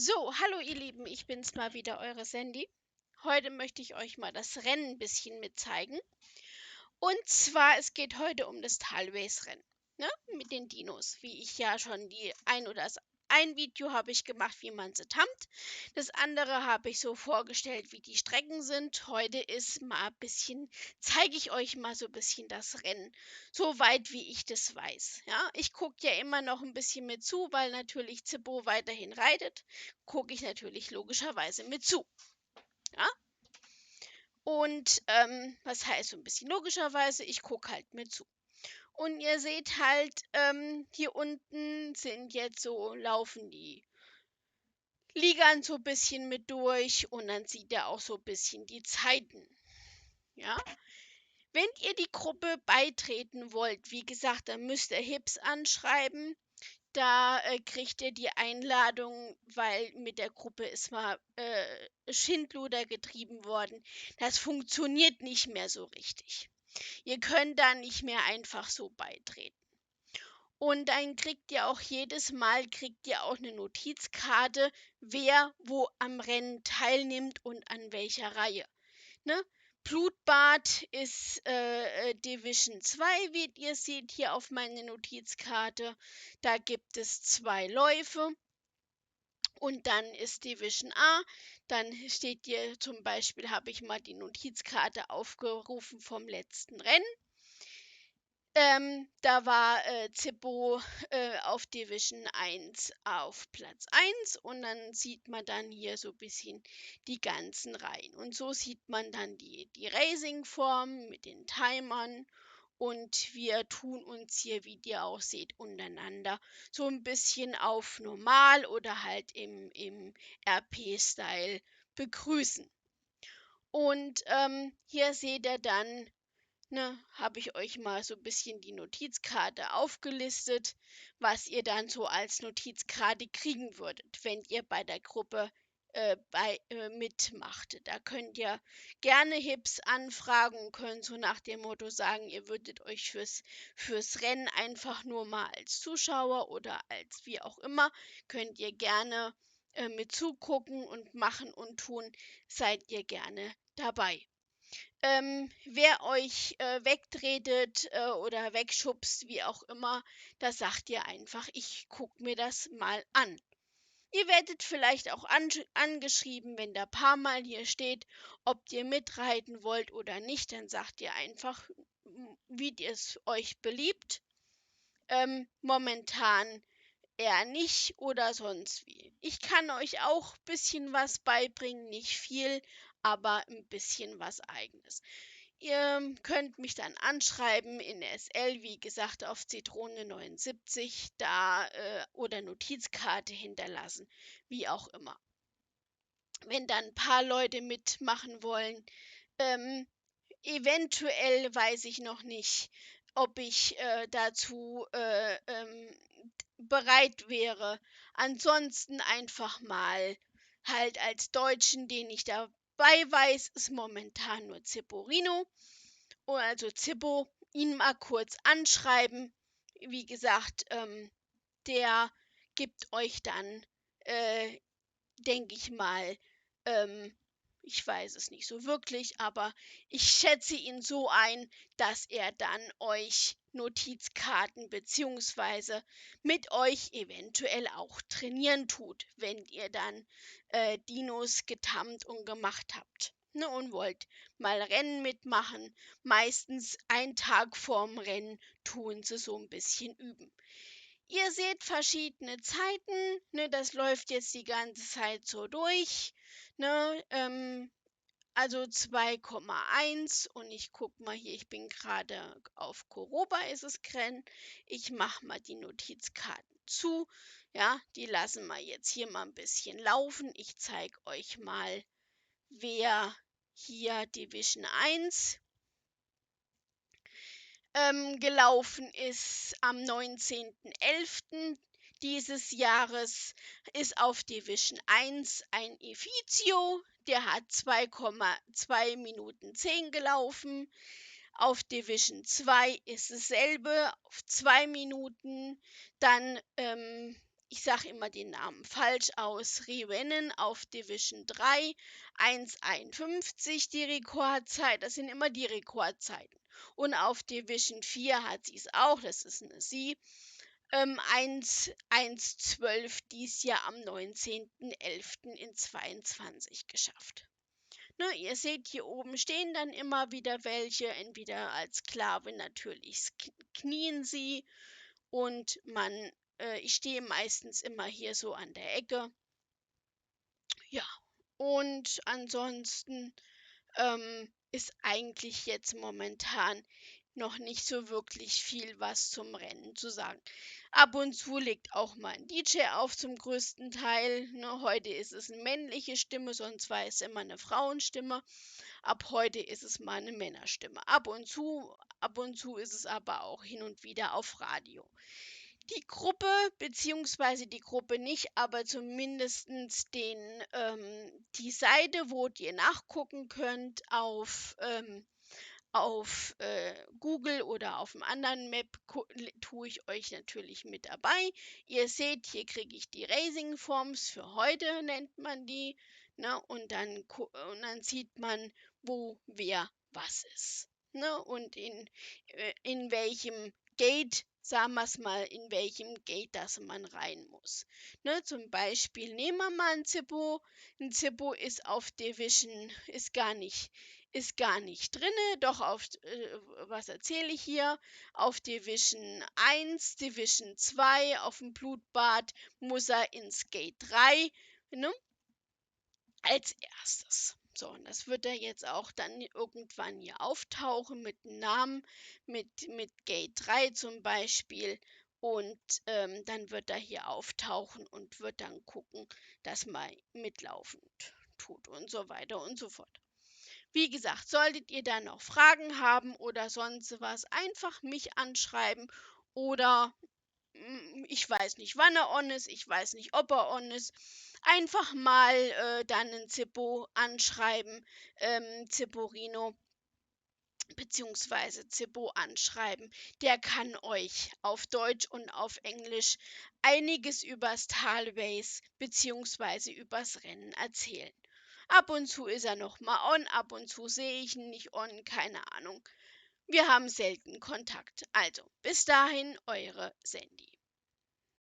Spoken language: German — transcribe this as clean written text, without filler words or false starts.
So, hallo ihr Lieben, ich bin's mal wieder, eure Sandy. Heute möchte ich euch mal das Rennen ein bisschen mitzeigen. Und zwar, es geht heute um das Talrace-Rennen, ne? Mit den Dinos, wie ich ja schon ein Video habe ich gemacht, wie man sie tammt. Das andere habe ich so vorgestellt, wie die Strecken sind. Heute ist mal ein bisschen, zeige ich euch mal so ein bisschen das Rennen, so weit wie ich das weiß. Ja, ich gucke ja immer noch ein bisschen mit zu, weil natürlich Zippo weiterhin reitet, gucke ich natürlich logischerweise mit zu. Ja? Und was heißt so ein bisschen logischerweise, ich gucke halt mit zu. Und ihr seht halt, hier unten sind jetzt so, laufen die Ligan so ein bisschen mit durch und dann sieht er auch so ein bisschen die Zeiten. Ja? Wenn ihr die Gruppe beitreten wollt, wie gesagt, dann müsst ihr Hips anschreiben. Da kriegt ihr die Einladung, weil mit der Gruppe ist mal Schindluder getrieben worden. Das funktioniert nicht mehr so richtig. Ihr könnt da nicht mehr einfach so beitreten. Und dann kriegt ihr auch jedes Mal kriegt ihr auch eine Notizkarte, wer wo am Rennen teilnimmt und an welcher Reihe. Ne? Blutbad ist Division 2, wie ihr seht hier auf meiner Notizkarte. Da gibt es 2 Läufe. Und dann ist Division A. Dann steht hier zum Beispiel, habe ich mal die Notizkarte aufgerufen vom letzten Rennen. Da war Zippo auf Division 1 auf Platz 1 und dann sieht man dann hier so ein bisschen die ganzen Reihen. Und so sieht man dann die Racing-Form mit den Timern und wir tun uns hier, wie ihr auch seht, untereinander so ein bisschen auf normal oder halt im RP-Style begrüßen. Und hier seht ihr dann, ne, habe ich euch mal so ein bisschen die Notizkarte aufgelistet, was ihr dann so als Notizkarte kriegen würdet, wenn ihr bei der Gruppe mitmacht. Da könnt ihr gerne Hips anfragen und könnt so nach dem Motto sagen, ihr würdet euch fürs Rennen einfach nur mal als Zuschauer oder als wie auch immer, könnt ihr gerne mit zugucken und machen und tun, seid ihr gerne dabei. Wer euch wegtretet oder wegschubst, wie auch immer, da sagt ihr einfach, ich guck mir das mal an. Ihr werdet vielleicht auch angeschrieben, wenn da paar Mal hier steht, ob ihr mitreiten wollt oder nicht, dann sagt ihr einfach, wie es euch beliebt. Momentan eher nicht oder sonst wie. Ich kann euch auch ein bisschen was beibringen, nicht viel, aber ein bisschen was Eigenes. Ihr könnt mich dann anschreiben in SL, wie gesagt, auf Zitrone 79 da oder Notizkarte hinterlassen, wie auch immer. Wenn dann ein paar Leute mitmachen wollen, ähm, eventuell weiß ich noch nicht, ob ich dazu bereit wäre. Ansonsten einfach mal halt als Deutschen, den ich dabei weiß, ist momentan nur Zipporino. Also Zippo, ihn mal kurz anschreiben. Wie gesagt, der gibt euch dann, äh, denke ich mal, ähm, ich weiß es nicht so wirklich, aber ich schätze ihn so ein, dass er dann euch Notizkarten beziehungsweise mit euch eventuell auch trainieren tut, wenn ihr dann Dinos getammt und gemacht habt. Ne, und wollt mal Rennen mitmachen. Meistens einen Tag vorm Rennen tun sie so ein bisschen üben. Ihr seht verschiedene Zeiten, ne, das läuft jetzt die ganze Zeit so durch, ne, also 2,1 und ich guck mal hier, ich bin gerade auf Koroba ist es Grenn. Ich mache mal die Notizkarten zu, ja, die lassen wir jetzt hier mal ein bisschen laufen. Ich zeige euch mal, wer hier Division 1 gelaufen ist am 19.11. dieses Jahres, ist auf Division 1 ein Efizio, der hat 2,2 Minuten 10 gelaufen. Auf Division 2 ist dasselbe auf 2 Minuten. Dann ich sage immer den Namen falsch aus, Revennen auf Division 3, 1,51 die Rekordzeit, das sind immer die Rekordzeiten. Und auf Division 4 hat sie es auch, das ist eine sie, 1,12 dies Jahr am 19.11. in 22 geschafft. Ne, ihr seht, hier oben stehen dann immer wieder welche, entweder als Sklave natürlich knien sie und ich stehe meistens immer hier so an der Ecke. Ja, und ansonsten ist eigentlich jetzt momentan noch nicht so wirklich viel was zum Rennen zu sagen. Ab und zu legt auch mal ein DJ auf zum größten Teil. Ne, heute ist es eine männliche Stimme, sonst war es immer eine Frauenstimme. Ab heute ist es mal eine Männerstimme. Ab und zu ist es aber auch hin und wieder auf Radio. Die Gruppe, beziehungsweise die Gruppe nicht, aber zumindestens die Seite, wo ihr nachgucken könnt auf Google oder auf einem anderen Map, tue ich euch natürlich mit dabei. Ihr seht, hier kriege ich die Racing Forms für heute, nennt man die. Ne? Und dann sieht man, wo wer was ist. Ne? Und in welchem Gate, sagen wir es mal, in welchem Gate das man rein muss. Ne? Zum Beispiel nehmen wir mal ein Zippo. Ein Zippo ist auf Division, ist gar nicht drinne, doch was erzähle ich hier? Auf Division 1, Division 2, auf dem Blutbad muss er ins Gate 3, ne? Als erstes. So, und das wird er jetzt auch dann irgendwann hier auftauchen mit einem Namen, mit Gate 3 zum Beispiel. Und dann wird er hier auftauchen und wird dann gucken, dass man mitlaufen tut und so weiter und so fort. Wie gesagt, solltet ihr da noch Fragen haben oder sonst was, einfach mich anschreiben oder ich weiß nicht, wann er on ist, ich weiß nicht, ob er on ist. Einfach mal dann einen Zippo anschreiben, Zipporino beziehungsweise Zippo anschreiben. Der kann euch auf Deutsch und auf Englisch einiges übers Talways beziehungsweise übers Rennen erzählen. Ab und zu ist er noch mal on, ab und zu sehe ich ihn nicht on, keine Ahnung. Wir haben selten Kontakt. Also, bis dahin, eure Sandy.